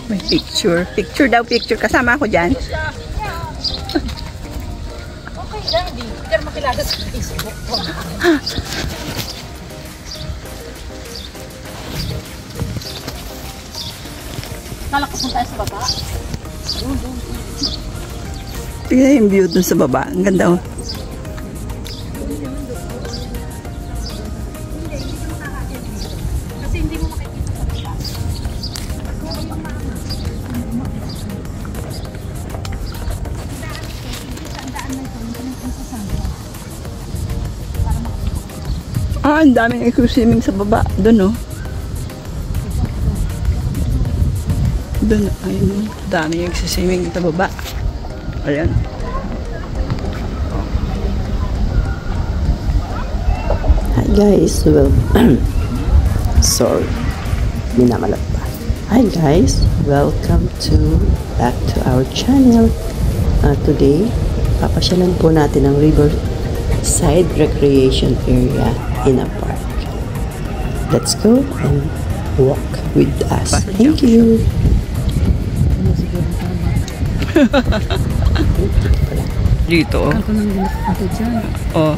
May picture. Picture daw, picture. Kasama ako dyan. Okay lang, di. Hindi ka makilala sa Facebook. Nalakas mo tayo sa baba. Tingnan yung view dun sa baba. Ang ganda oh. Kasi hindi mo makikita sa baba. Ah, ang daming eco-swimming sa baba. Doon, oh. Doon, ayun, oh. Daming eco-swimming sa baba. Ayan. Hi guys, well, sorry, minamalat pa. Hi guys, welcome back to our channel. Today, papasyalan po natin ang Riverside Recreation Area in a park. Let's go and walk with us. Thank you. Dito, oh.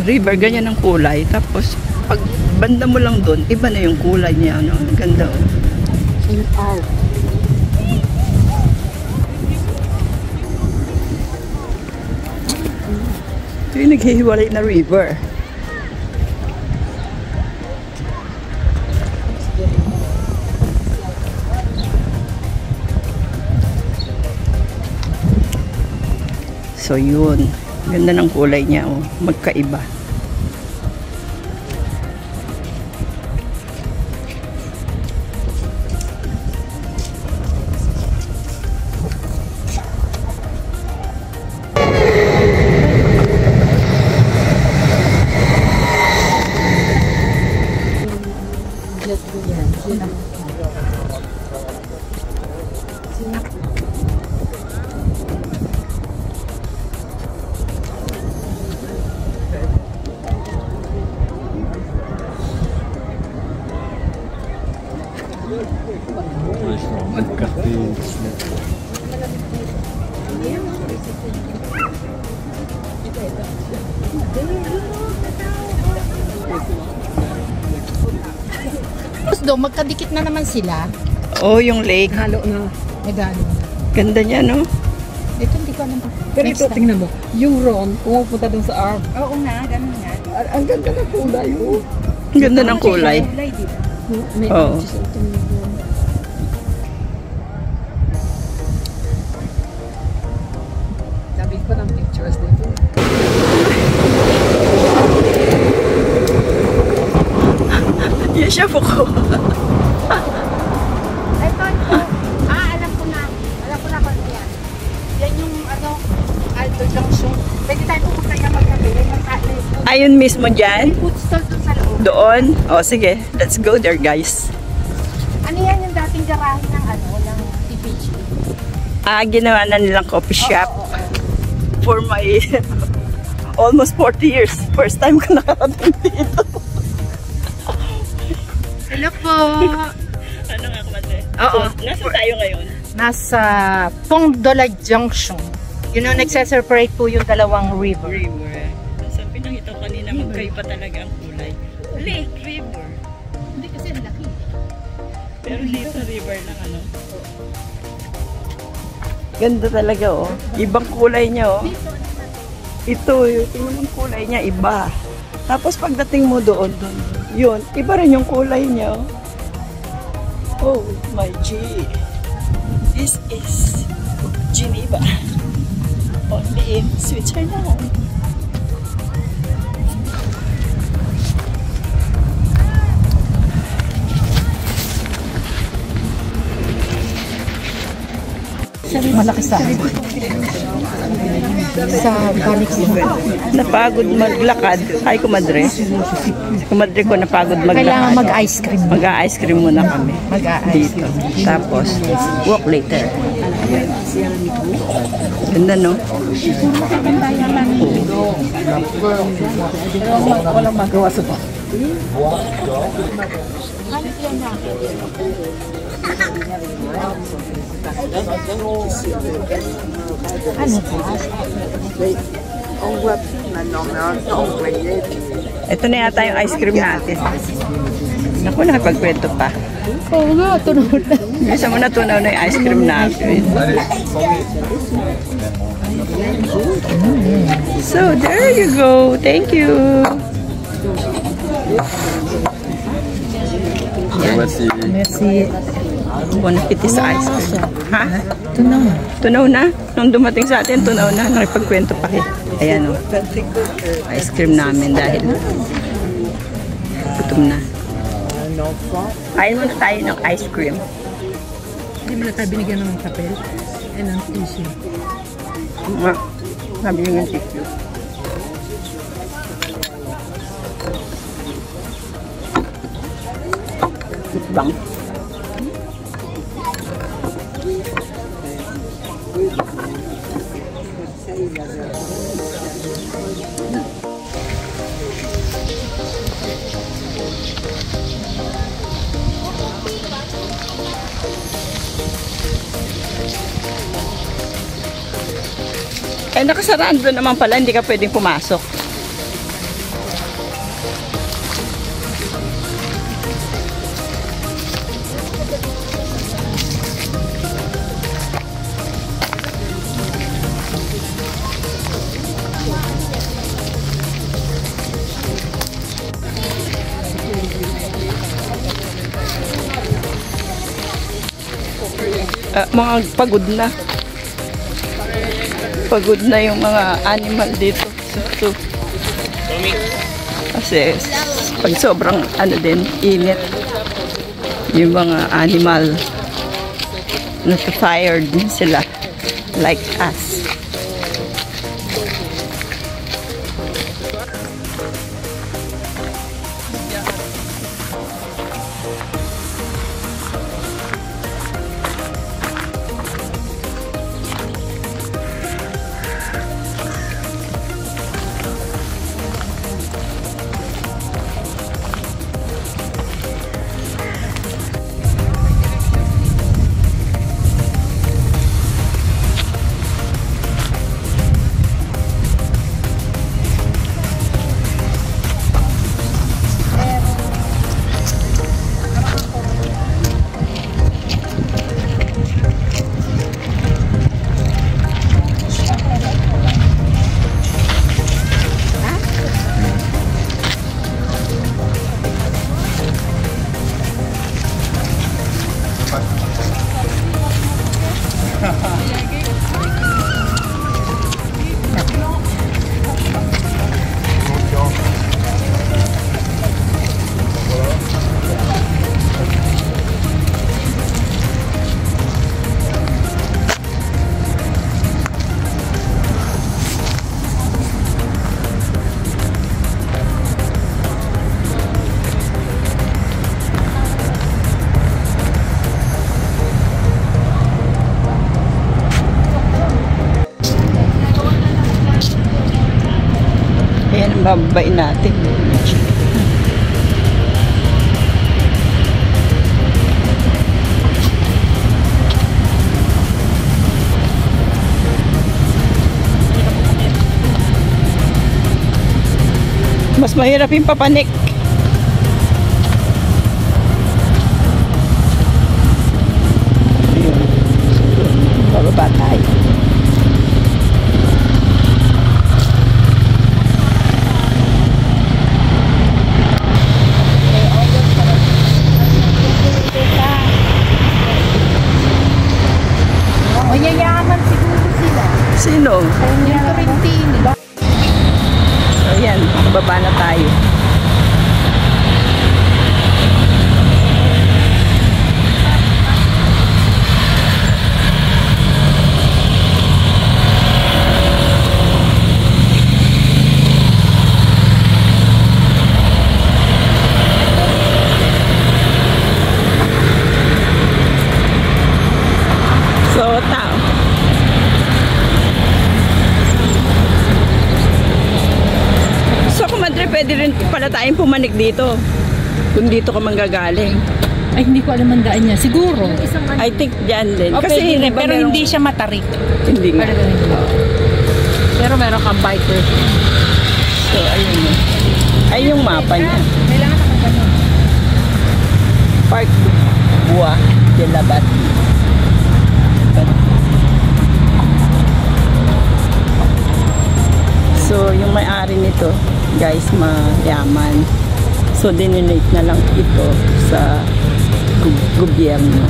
River, ganyan ang kulay. Tapos, pag banda mo lang doon, iba na yung kulay niya. Ano? Ganda, oh. Ito yung naghihiwalay na river. So yun, ganda ng kulay niya, oh, magkaiba. Tapos doon, magkadikit na naman sila. Oh, yung lake. Halo na. Medalo. Ganda niya, no? Ito hindi ko alam. Pero ito, tingnan mo. Yung Ron, pumupunta dun sa arm. Oo nga, ganun nga. Ang ganda ng kulay. Oh. Ang ganda ng kulay. May Oo. arches ito nyo doon. Sabi pa ng pictures dito. Yan siya po ko. Ito. Alam ko na. Alam ko na kung yan. Yan yung Alto Junction. Pwede tayo pupunta yan magkabi. Ayun mismo dyan? Food stall dun sa loob. Doon? O, sige. Let's go there, guys. Ano yan yung dating garahe ng ng TPG? Ginawa na nilang coffee shop. For my almost 40 years. First time ko nakarating dito. Hello po. Ano nga, kumadre? Oo. Nasa tayo ngayon? Nasa Pongdola Junction. Yun yung nagseseparate po yung dalawang river. River. Sa pinakita ko kanina, magkaiba talaga ang kulay. Lake, river. Hindi kasi ang laki. Pero dito river lang, ano. Ganda talaga, oh. Ibang kulay niya, oh. Ito, tingnan mo ang kulay niya, iba. Tapos pagdating mo doon, yun, iba rin yung kulay niya, oh. Oh my G. This is Geneva. Only in Switzerland. Malaki sa balik mo. Napagod maglakad. Ay, kumadre. Kumadre ko napagod maglakad. Kailangan mag-ice cream. Mag-ice cream muna kami. Mag-ice Dito. Tapos, walk later. Ganda, no? Walang magawa sa Yan na. Ano ba? Ito na yata yung ice cream natin. Naku, nakapagkwento pa. Oo nga, tunod na. Bisa mo natunaw na yung ice cream natin. So, there you go. Thank you. Merci. Bon appetit sa ice cream. Ha? Tunaw. Tunaw na? Nung dumating sa atin, tunaw na. Nakipagkwento pa kayo. Ayan o. Ice cream namin dahil gutom na. Kain muna tayo ng ice cream. Hindi mo na tayo binigyan ng papel. Eh, ng tissue. Sabi yung tissue. Bang. Eh, nakasaraan doon naman pala, hindi ka pwedeng pumasok. Mga pagod na. Pagod na yung mga animal dito. So, kasi pag sobrang din, init, yung mga animal tired din sila like us. Babain natin. Mas mahirap yung papanik. Bababa tayo. Mayayaman siguro sila. Sino? Yung Torrentino. So yan, bababa na tayo. So, kumadre, pwede rin pala tayong pumanik dito. Kung dito ka manggagaling. Ay, hindi ko alam ang daan niya. Siguro. I think dyan din. Oh, Kasi pwede rin, di ba pero merong- hindi siya matarik. Hindi nga. Pero meron kang biker. So, ayun yun. Ay, yung mapa niya. Kailangan naman ganun. Park Buwa de Labat. So, yung may-ari nito, guys, mayaman. So, dinonate na lang ito sa gobyerno.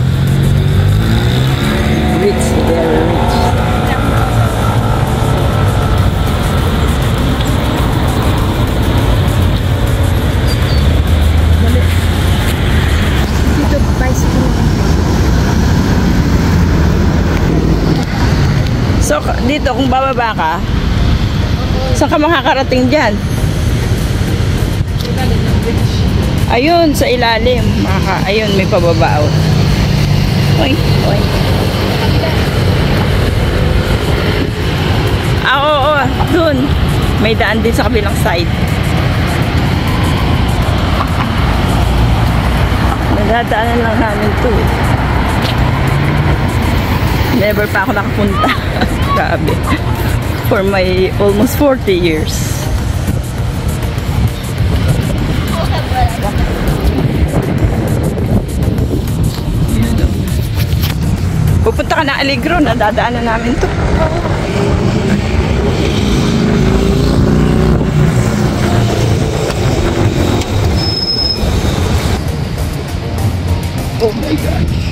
Rich, very rich. Dito, bicycle. So, dito, kung bababa ka, saan ka makakarating dyan? Ayun, sa ilalim. Ayun, may pababa. Oh. Oy, oy. Oo, dun. May daan din sa kabilang side. Nadadaanan lang namin to. Never pa ako nakapunta. Grabe. For my almost 40 years. Pupunta ka na Aligro, nadadaanan namin to. Oh my gosh.